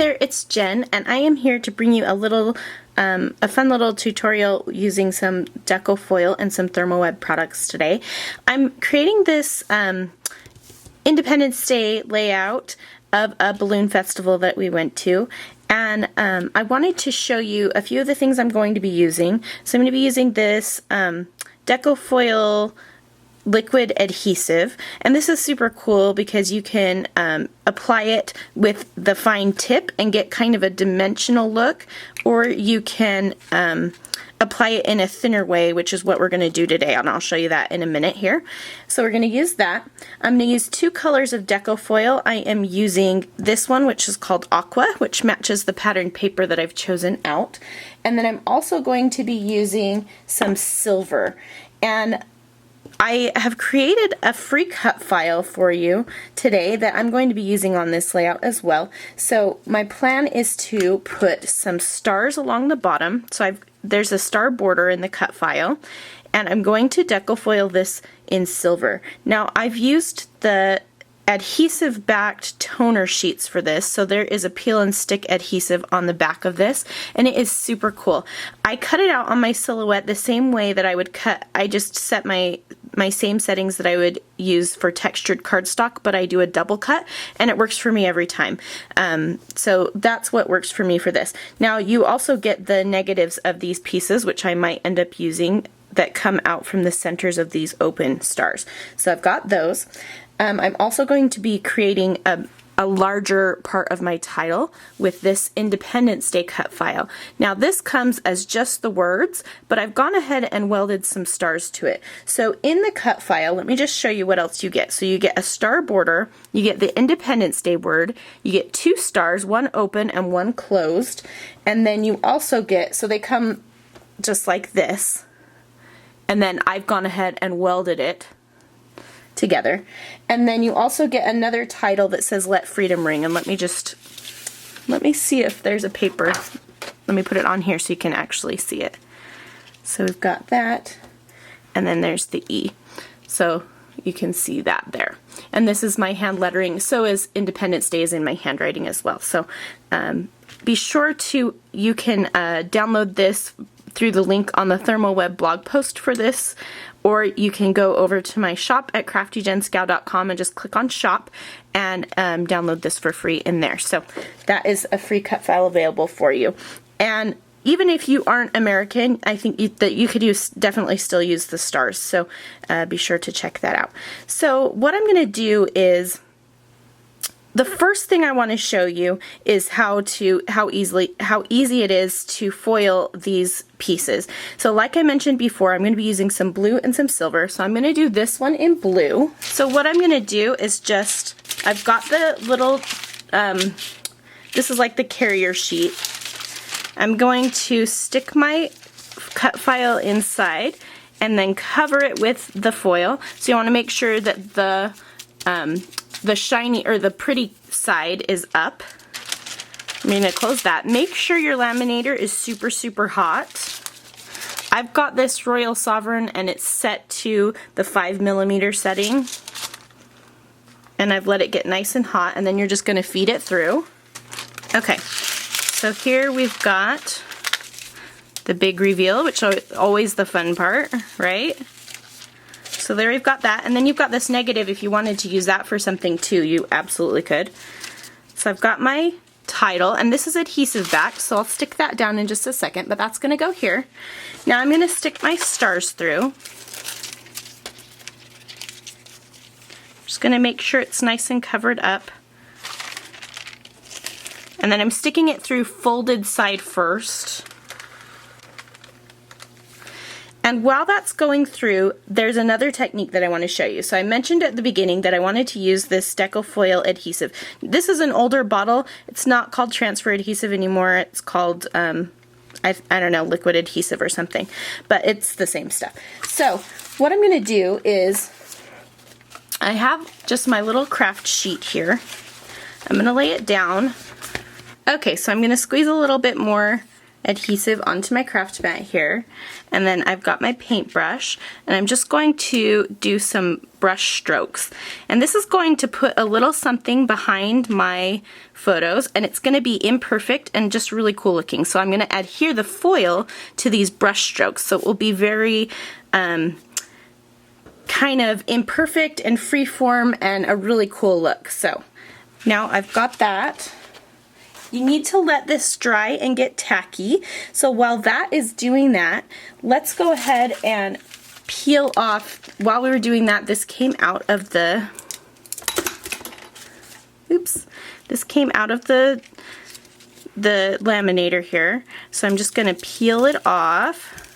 there, it's Jen, and I am here to bring you a fun little tutorial using some deco foil and some Thermoweb products today. I'm creating this Independence Day layout of a balloon festival that we went to, and I wanted to show you a few of the things I'm going to be using. So I'm going to be using this deco foil liquid adhesive, and this is super cool because you can apply it with the fine tip and get kind of a dimensional look, or you can apply it in a thinner way, which is what we're going to do today, and I'll show you that in a minute here. So we're going to use that. I'm going to use two colors of deco foil. I am using this one, which is called Aqua, which matches the pattern paper that I've chosen out, and then I'm also going to be using some silver. And I have created a free cut file for you today that I'm going to be using on this layout as well. So my plan is to put some stars along the bottom. So there's a star border in the cut file, and I'm going to deco foil this in silver. Now I've used the adhesive backed toner sheets for this, so there is a peel and stick adhesive on the back of this, and it is super cool. I cut it out on my silhouette the same way that I would cut. I just set my same settings that I would use for textured cardstock, but I do a double cut, and it works for me every time. So that's what works for me for this. Now you also get the negatives of these pieces, which I might end up using, that come out from the centers of these open stars. So I've got those. I'm also going to be creating a larger part of my title with this Independence Day cut file. Now this comes as just the words, but I've gone ahead and welded some stars to it. So in the cut file, let me just show you what else you get. So you get a star border, you get the Independence Day word, you get two stars, one open and one closed, and then you also get, so they come just like this, and then I've gone ahead and welded it together. And then you also get another title that says Let Freedom Ring, and let me see if there's a paper. Let me put it on here so you can actually see it. So we've got that, and then there's the E. So you can see that there. And this is my hand lettering, so is Independence Day is in my handwriting as well. So be sure you can download this through the link on the Thermoweb blog post for this, or you can go over to my shop at CraftyJenScow.com and just click on shop and download this for free in there. So that is a free cut file available for you. And even if you aren't American, I think that you could definitely still use the stars. So be sure to check that out. So what I'm going to do is, the first thing I want to show you is how easy it is to foil these pieces. So like I mentioned before, I'm going to be using some blue and some silver. So I'm going to do this one in blue. So what I'm going to do is I've got the little, this is like the carrier sheet. I'm going to stick my cut file inside and then cover it with the foil. So you want to make sure that the shiny, or the pretty side, is up. I'm going to close that. Make sure your laminator is super, super hot. I've got this Royal Sovereign and it's set to the 5mm setting. And I've let it get nice and hot, and then you're just going to feed it through. Okay, so here we've got the big reveal, which is always the fun part, right? So there you've got that, and then you've got this negative. If you wanted to use that for something too, you absolutely could. So I've got my title, and this is adhesive backed, so I'll stick that down in just a second, but that's going to go here. Now I'm going to stick my stars through. Just going to make sure it's nice and covered up. And then I'm sticking it through folded side first. And while that's going through, there's another technique that I want to show you. So I mentioned at the beginning that I wanted to use this deco foil adhesive. This is an older bottle. It's not called transfer adhesive anymore. It's called, I don't know, liquid adhesive or something. But it's the same stuff. So what I'm going to do is, I have just my little craft sheet here. I'm going to lay it down. Okay, so I'm going to squeeze a little bit more adhesive onto my craft mat here, and then I've got my paintbrush, and I'm just going to do some brush strokes. And this is going to put a little something behind my photos, and it's going to be imperfect and just really cool looking. So I'm going to adhere the foil to these brush strokes, so it will be very kind of imperfect and freeform and a really cool look. So now I've got that. You need to let this dry and get tacky. So while that is doing that, let's go ahead and peel off. While we were doing that, this came out of the, this came out of the laminator here. So I'm just gonna peel it off.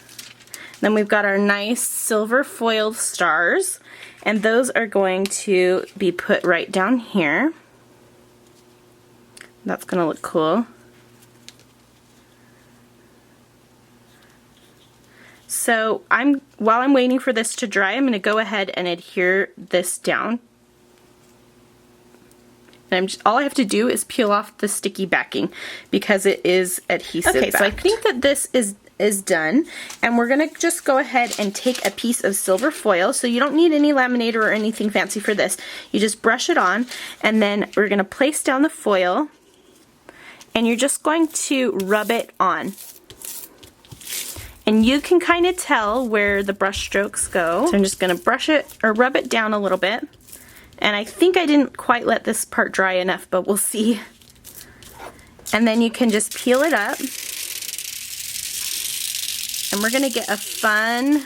Then we've got our nice silver foiled stars, and those are going to be put right down here. That's gonna look cool. So while I'm waiting for this to dry, I'm gonna go ahead and adhere this down. And all I have to do is peel off the sticky backing because it is adhesive. Okay, so I think that this is done, and we're gonna just go ahead and take a piece of silver foil. So you don't need any laminator or anything fancy for this. You just brush it on, and then we're gonna place down the foil, and you're just going to rub it on. And you can kind of tell where the brush strokes go. So I'm just gonna brush it or rub it down a little bit. And I think I didn't quite let this part dry enough, but we'll see. And then you can just peel it up. And we're gonna get a fun,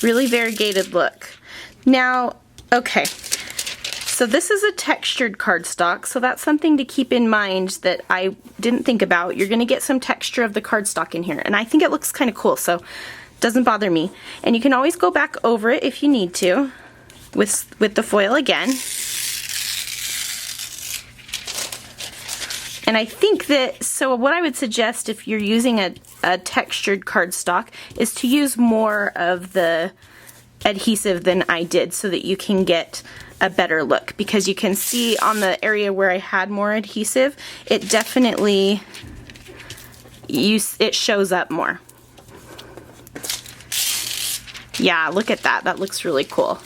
really variegated look. Now, okay. So this is a textured cardstock, so that's something to keep in mind that I didn't think about. You're gonna get some texture of the cardstock in here, and I think it looks kind of cool, so it doesn't bother me. And you can always go back over it if you need to with the foil again. And I think that, so what I would suggest if you're using a textured cardstock is to use more of the adhesive than I did so that you can get a better look, because you can see on the area where I had more adhesive, it definitely it shows up more. Yeah, look at that. That looks really cool.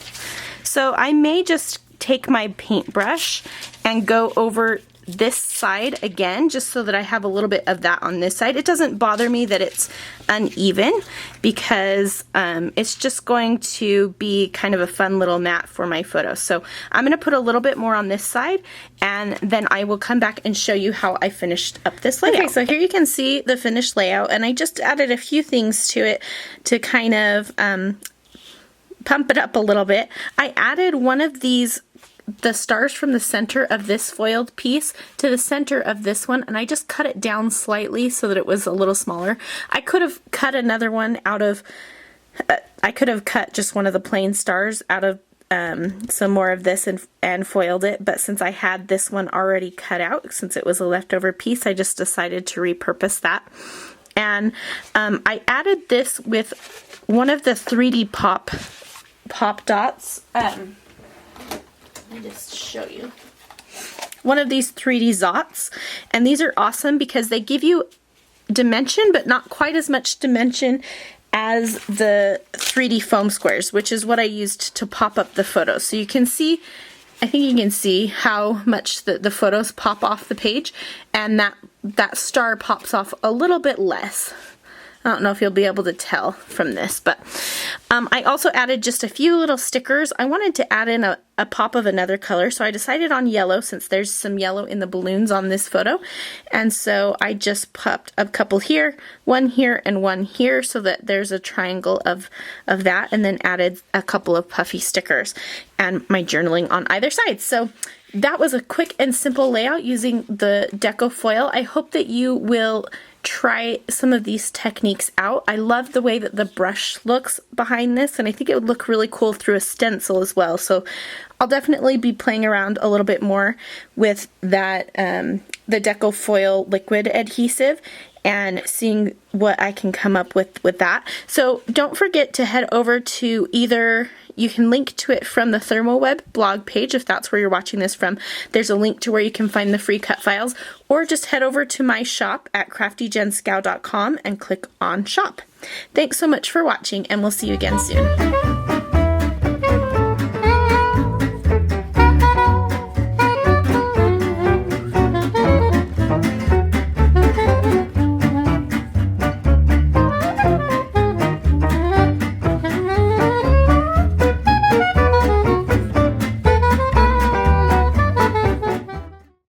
So I may just take my paintbrush and go over this side again, just so that I have a little bit of that on this side. It doesn't bother me that it's uneven because it's just going to be kind of a fun little mat for my photos. So I'm going to put a little bit more on this side, and then I will come back and show you how I finished up this layout. Okay, so here you can see the finished layout, and I just added a few things to it to kind of pump it up a little bit. I added one of the stars from the center of this foiled piece to the center of this one, and I just cut it down slightly so that it was a little smaller. I could have cut another one out of, I could have cut just one of the plain stars out of some more of this and foiled it, but since I had this one already cut out, since it was a leftover piece, I just decided to repurpose that. And I added this with one of the 3D pop dots. Let me just show you. One of these 3D Zots, and these are awesome because they give you dimension, but not quite as much dimension as the 3D foam squares, which is what I used to pop up the photos. So you can see, I think you can see how much the photos pop off the page, and that star pops off a little bit less. I don't know if you'll be able to tell from this, but I also added just a few little stickers. I wanted to add in a pop of another color, so I decided on yellow since there's some yellow in the balloons on this photo. And so I just popped a couple here, one here, and one here so that there's a triangle of that, and then added a couple of puffy stickers and my journaling on either side. So that was a quick and simple layout using the deco foil. I hope that you will try some of these techniques out. I love the way that the brush looks behind this, and I think it would look really cool through a stencil as well. So I'll definitely be playing around a little bit more with that, the deco foil liquid adhesive. and seeing what I can come up with that. So don't forget to head over to either, you can link to it from the ThermoWeb blog page if that's where you're watching this from. There's a link to where you can find the free cut files, or just head over to my shop at craftyjenschow.com and click on shop. Thanks so much for watching, and we'll see you again soon.